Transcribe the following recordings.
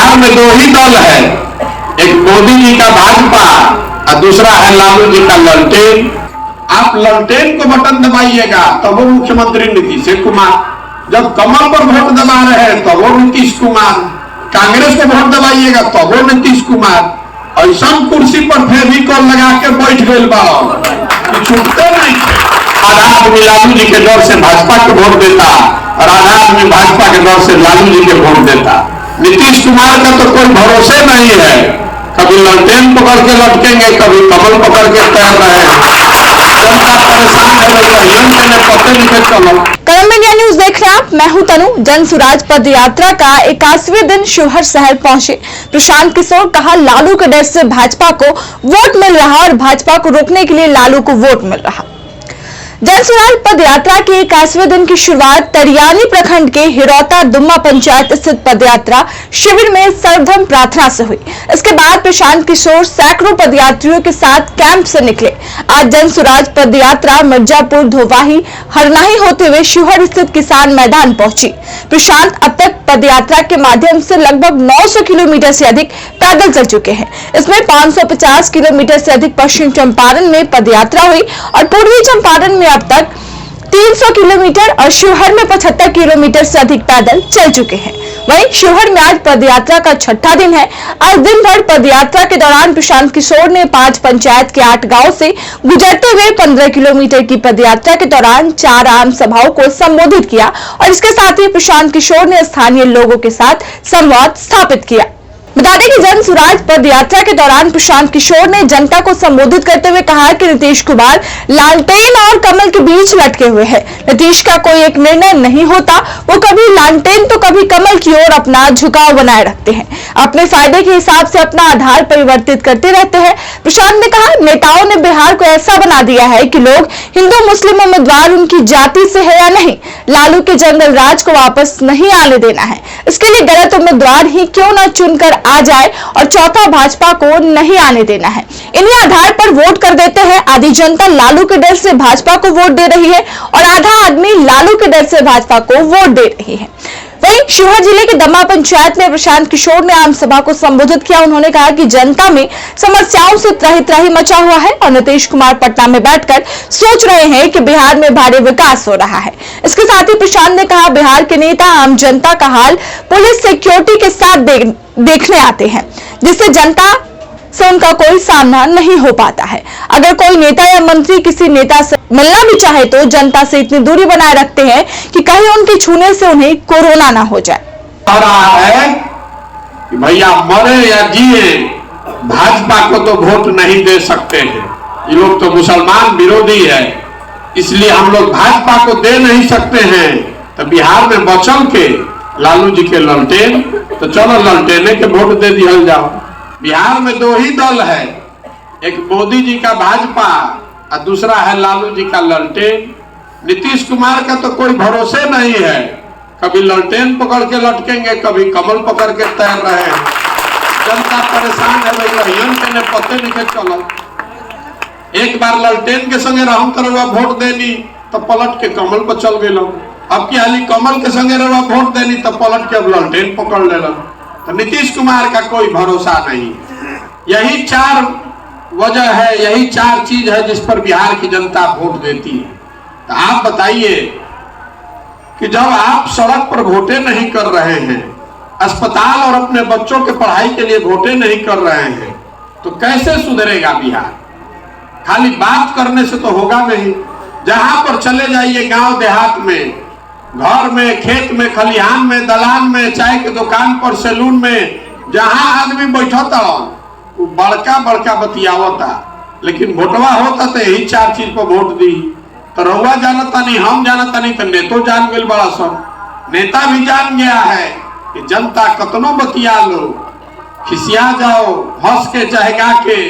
बिहार में दो ही दल है, एक मोदी जी का भाजपा और दूसरा है लालू जी का ललटेन। आप ललटेन को बटन दबाइएगा तो वो मुख्यमंत्री नीतीश कुमार, जब कमल पर वोट दबा रहे हैं तो वो नीतीश कुमार, कांग्रेस को वोट दबाइएगा तो वो नीतीश कुमार। ऐसा कुर्सी पर फेविकॉल लगा के बैठ गए छूटते नहीं। आधा आदमी लालू जी के डर से भाजपा को वोट देता और आधा आदमी भाजपा के डर से लालू जी के वोट देता। नीतीश कुमार का तो कोई भरोसे नहीं है, कभी ललटेन पकड़ के लटकेंगे, कभी कमल पकड़ के तैर रहे हैं। जनता परेशान है, पते नहीं चलो। कलम इंडिया न्यूज देख रहे हैं आप, मैं हूं तनु। जन सुराज पद यात्रा का 81वें दिन शिवहर शहर पहुंचे प्रशांत किशोर। कहा लालू के डर से भाजपा को वोट मिल रहा और भाजपा को रोकने के लिए लालू को वोट मिल रहा। जन सुराज पद यात्रा के 81वें दिन की शुरुआत तरियानी प्रखंड के हिरौता दुम्मा पंचायत स्थित पदयात्रा शिविर में सर्वधर्म प्रार्थना से हुई। इसके बाद प्रशांत किशोर सैकड़ों पदयात्रियों के साथ कैंप से निकले। आज जन सुराज पद यात्रा मिर्जापुर, धोवाही, हरनाही होते हुए शिवहर स्थित किसान मैदान पहुंची। प्रशांत अब तक पदयात्रा के माध्यम से लगभग 900 किलोमीटर से अधिक पैदल चल चुके हैं। इसमें 550 किलोमीटर से अधिक पश्चिम चंपारण में पदयात्रा हुई और पूर्वी चंपारण में अब तक 300 किलोमीटर और शिवहर में 75 किलोमीटर से अधिक पैदल चल चुके हैं। वहीं शिवहर में आज पदयात्रा का छठा दिन है। आज दिन भर पदयात्रा के दौरान प्रशांत किशोर ने 5 पंचायत के 8 गांव से गुजरते हुए 15 किलोमीटर की पदयात्रा के दौरान 4 आम सभाओं को संबोधित किया और इसके साथ ही प्रशांत किशोर ने स्थानीय लोगों के साथ संवाद स्थापित किया। बता दें कि जन सुराज पद यात्रा के दौरान प्रशांत किशोर ने जनता को संबोधित करते हुए कहा कि नीतीश कुमार लालटेन और कमल के बीच लटके हुए हैं। नीतीश का कोई एक निर्णय नहीं होता, वो कभी लालटेन तो कभी कमल की ओर अपना झुकाव बनाए रखते हैं। अपने फायदे के हिसाब से अपना आधार परिवर्तित करते रहते हैं। प्रशांत ने कहा नेताओं ने बिहार को ऐसा बना दिया है कि लोग हिंदू मुस्लिम उम्मीदवार उनकी जाति से है या नहीं, लालू के जंगल राज को वापस नहीं आने देना है। इसके लिए गलत उम्मीदवार ही क्यों न चुनकर आ जाए और चौथा भाजपा को नहीं आने देना है। इन्हीं आधार पर वोट कर देते हैं। आधी जनता लालू के डर से भाजपा को वोट दे रही है और आधा आदमी लालू के डर से भाजपा को वोट दे रही है। वहीं शिवहर जिले के दम्मा पंचायत में प्रशांत किशोर ने आम सभा को संबोधित किया। उन्होंने कहा कि जनता में समस्याओं से त्राही मचा हुआ है और नीतीश कुमार पटना में बैठकर सोच रहे हैं कि बिहार में भारी विकास हो रहा है। इसके साथ ही प्रशांत ने कहा बिहार के नेता आम जनता का हाल पुलिस सिक्योरिटी के साथ देखने आते हैं, जिससे जनता से उनका कोई सामना नहीं हो पाता है। अगर कोई नेता या मंत्री किसी नेता से मिलना भी चाहे तो जनता से इतनी दूरी बनाए रखते हैं कि कहीं उनके छूने से उन्हें कोरोना ना हो जाए। रहा है कि भैया मरे या जिए भाजपा को तो वोट नहीं दे सकते हैं, ये लोग तो मुसलमान विरोधी है, इसलिए हम लोग भाजपा को दे नहीं सकते हैं। तो बिहार में बचल के लालू जी के ललटेन, तो चलो ललटेने के वोट दे दिया जाओ। बिहार में दो ही दल है, एक मोदी जी का भाजपा और दूसरा है लालू जी का ललटेन। नीतीश कुमार का तो कोई भरोसे नहीं है, कभी ललटेन पकड़ के लटकेंगे, कभी कमल पकड़ के तैर रहे हैं। जनता परेशान है, भाई पते नहीं चलो। एक बार ललटेन के संगे रहूं तरह वोट देनी तो पलट के कमल पर चल गए। अब की हाली कमल के संगे रवा वोट देनी तो पलट के अब ललटेन पकड़ ले। तो नीतीश कुमार का कोई भरोसा नहीं। यही 4 वजह है, यही 4 चीज है जिस पर बिहार की जनता वोट देती है। तो आप बताइए कि जब आप सड़क पर वोटे नहीं कर रहे हैं, अस्पताल और अपने बच्चों के पढ़ाई के लिए वोटे नहीं कर रहे हैं, तो कैसे सुधरेगा बिहार? खाली बात करने से तो होगा नहीं। जहां पर चले जाइए गांव देहात में, घर में, खेत में, खलिहान में, दलान में, चाय की दुकान पर, सैलून में, जहां आदमी बैठता वो बड़का बड़का बतियावता, लेकिन वोटवा होता तो यही 4 चीज पर वोट दी। तो रउआ जानता नहीं, हम जानता नहीं, तो नेतो जान गए बड़ा सब। नेता भी जान गया है कि जनता कतनो बतिया लो, खिसिया जाओ, हंस के चहका के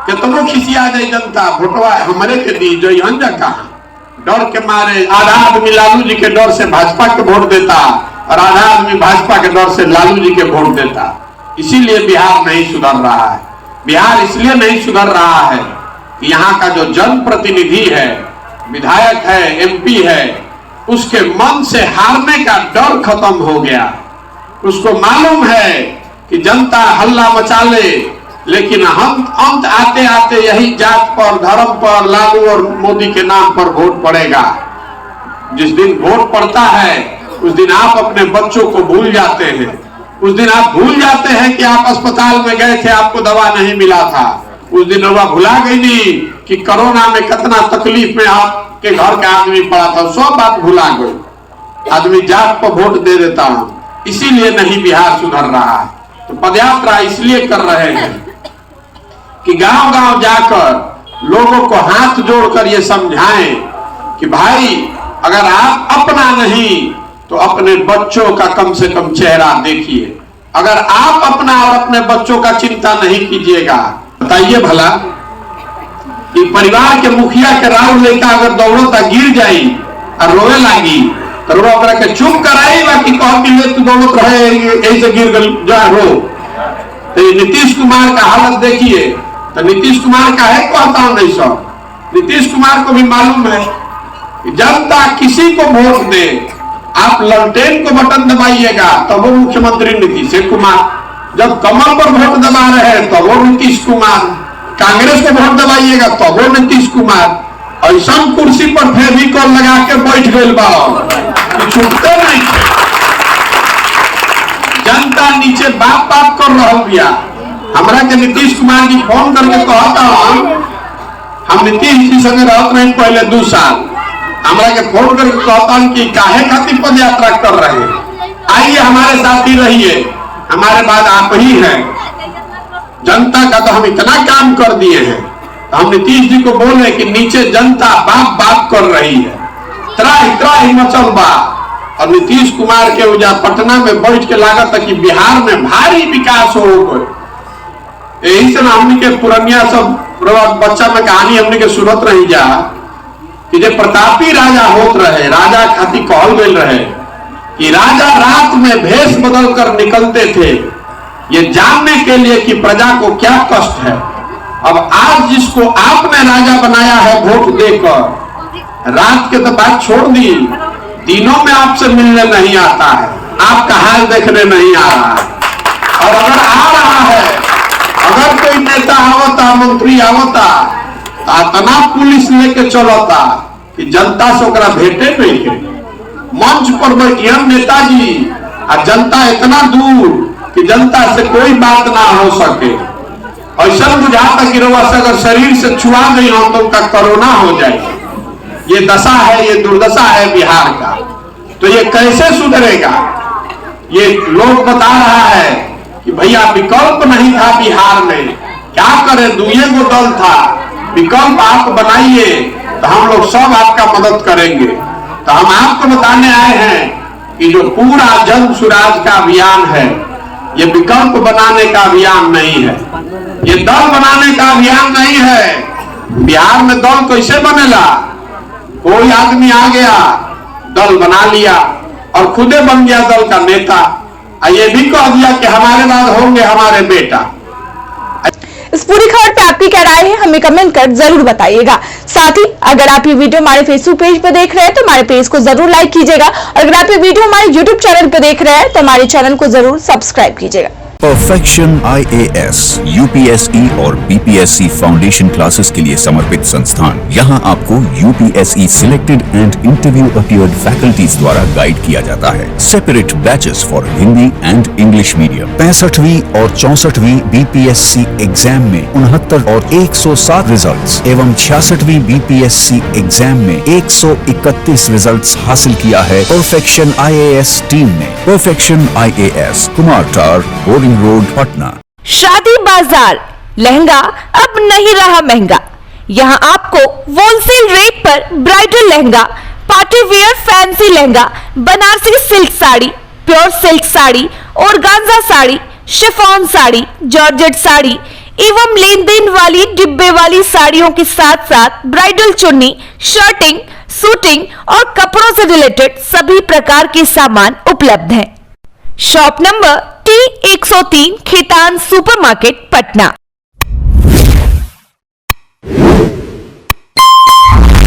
कितनो खिसिया जाए जनता, वोटवा हमारे के दी जो जा कहा। डर के मारे आधा आदमी लालू जी के डर से भाजपा के वोट देता और आधा आदमी भाजपा के डर से लालू जी के वोट देता। इसीलिए बिहार नहीं सुधर रहा है। बिहार इसलिए नहीं सुधर रहा है कि यहाँ का जो जनप्रतिनिधि है, विधायक है, MP है, उसके मन से हारने का डर खत्म हो गया। उसको मालूम है कि जनता हल्ला मचा ले, लेकिन हम अंत आते आते यही जात पर, धर्म पर, लालू और मोदी के नाम पर वोट पड़ेगा। जिस दिन वोट पड़ता है उस दिन आप अपने बच्चों को भूल जाते हैं। उस दिन आप भूल जाते हैं कि आप अस्पताल में गए थे, आपको दवा नहीं मिला था। उस दिन वह भुला गई नहीं कि कोरोना में कितना तकलीफ में आपके घर का आदमी पड़ा था। सब बात भुला गई। आदमी जात पर वोट दे देता हूं, इसीलिए नहीं बिहार सुधर रहा है। तो पदयात्रा इसलिए कर रहे हैं कि गांव गांव जाकर लोगों को हाथ जोड़कर ये समझाएं कि भाई अगर आप अपना नहीं तो अपने बच्चों का कम से कम चेहरा देखिए। अगर आप अपना और अपने बच्चों का चिंता नहीं कीजिएगा, बताइए भला कि परिवार के मुखिया के राव लेकर अगर दौड़ता गिर जाई और रोए लागी तो रो अपना के चुप कराई, बाकी कह कि तू दौड़त रहे ऐसे गिर गल जा रो। तो नीतीश कुमार का हालत देखिए। तो नीतीश कुमार का है कहता हूं नहीं सब, नीतीश कुमार को भी मालूम है कि जनता किसी को वोट दे, आप ललटेन को बटन दबाइएगा तो वो मुख्यमंत्री नीतीश कुमार, जब कमल पर वोट दबा रहे हैं तो वो नीतीश कुमार, कांग्रेस को वोट दबाइएगा तो वो नीतीश कुमार। ऐसा कुर्सी पर फेविकॉल लगा के बैठ गए बाबा, छूटते नहीं। जनता नीचे बाप बाप कर रहा बिया। हमरा के नीतीश कुमार जी फोन करके कहता हम नीतीश जी संगे रहते रहे पहले 2 साल, हमरा के फोन करके कहता कि काहे खातिर पद यात्रा कर रहे हैं, आइए हमारे साथ ही रहिए, हमारे बाद आप ही हैं। जनता का तो हम इतना काम कर दिए हैं। तो हम नीतीश जी को बोले कि नीचे जनता बाप बाप कर रही है, त्राही मचल बा। और नीतीश कुमार के उजा पटना में बैठ के लागत कि बिहार में भारी विकास हो गए। यही से ना हमने के पुरनिया सब बच्चा में कहानी हमने के सुनत रही जा कि जे प्रतापी राजा होत रहे, राजा खातिर कहल गए रहे कि राजा रात में भेष बदल कर निकलते थे ये जानने के लिए कि प्रजा को क्या कष्ट है। अब आज जिसको आपने राजा बनाया है वोट देकर, रात के तो बात छोड़ दी, दिनों में आपसे मिलने नहीं आता है, आपका हाल देखने नहीं आ रहा है। और अगर आ रहा है, अगर कोई नेता आवता, मंत्री आवता, इतना पुलिस लेके चलता कि जनता से ओकरा भेटे नहीं है। मंच पर बैठिए नेताजी और जनता इतना दूर कि जनता से कोई बात ना हो सके। ऐसा बुझाता कि रोवा से अगर शरीर से छुआ गई हो तो उनका कोरोना हो जाए। ये दशा है, ये दुर्दशा है बिहार का। तो ये कैसे सुधरेगा? ये लोग बता रहा है कि भैया विकल्प नहीं था बिहार में, क्या करें, 2 गो दल था, विकल्प आप बनाइए तो हम लोग सब आपका मदद करेंगे। तो हम आपको बताने आए हैं कि जो पूरा जन सुराज का अभियान है ये विकल्प बनाने का अभियान नहीं है, ये दल बनाने का अभियान नहीं है। बिहार में दल कैसे बनेला? कोई आदमी आ गया, दल बना लिया और खुदे बन गया दल का नेता, ये भी कह दिया कि हमारे बाद होंगे हमारे बेटा। इस पूरी खबर पे आपकी क्या राय है, हमें कमेंट कर जरूर बताइएगा। साथ ही अगर आप ये वीडियो हमारे फेसबुक पेज पर देख रहे हैं तो हमारे पेज को जरूर लाइक कीजिएगा, और अगर आप ये वीडियो हमारे यूट्यूब चैनल पर देख रहे हैं तो हमारे चैनल को जरूर सब्सक्राइब कीजिएगा। परफेक्शन IAS, UPSE और BPSC फाउंडेशन क्लासेस के लिए समर्पित संस्थान। यहाँ आपको UPSE selected and interview appeared faculties द्वारा गाइड किया जाता है। Separate batches for Hindi and English medium. 65वीं और 64वीं BPSC एग्जाम में 69 और 107 रिजल्ट्स एवं 66वीं BPSC एग्जाम में 131 रिजल्ट्स हासिल किया है परफेक्शन IAS टीम ने। परफेक्शन IAS, कुमार टार, बोरिंग रोड, पटना। शादी बाजार लहंगा अब नहीं रहा महंगा। यहाँ आपको होलसेल रेट पर bridal lehenga, party wear fancy lehenga, Banarasi silk sari, pure silk sari, organza sari, chiffon sari, georgette sari एवं लेन देन वाली डिब्बे वाली साड़ियों के साथ साथ ब्राइडल चुन्नी, शर्टिंग, सूटिंग और कपड़ों से रिलेटेड सभी प्रकार के सामान उपलब्ध हैं। Shop number T103 Khetan supermarket, Patna.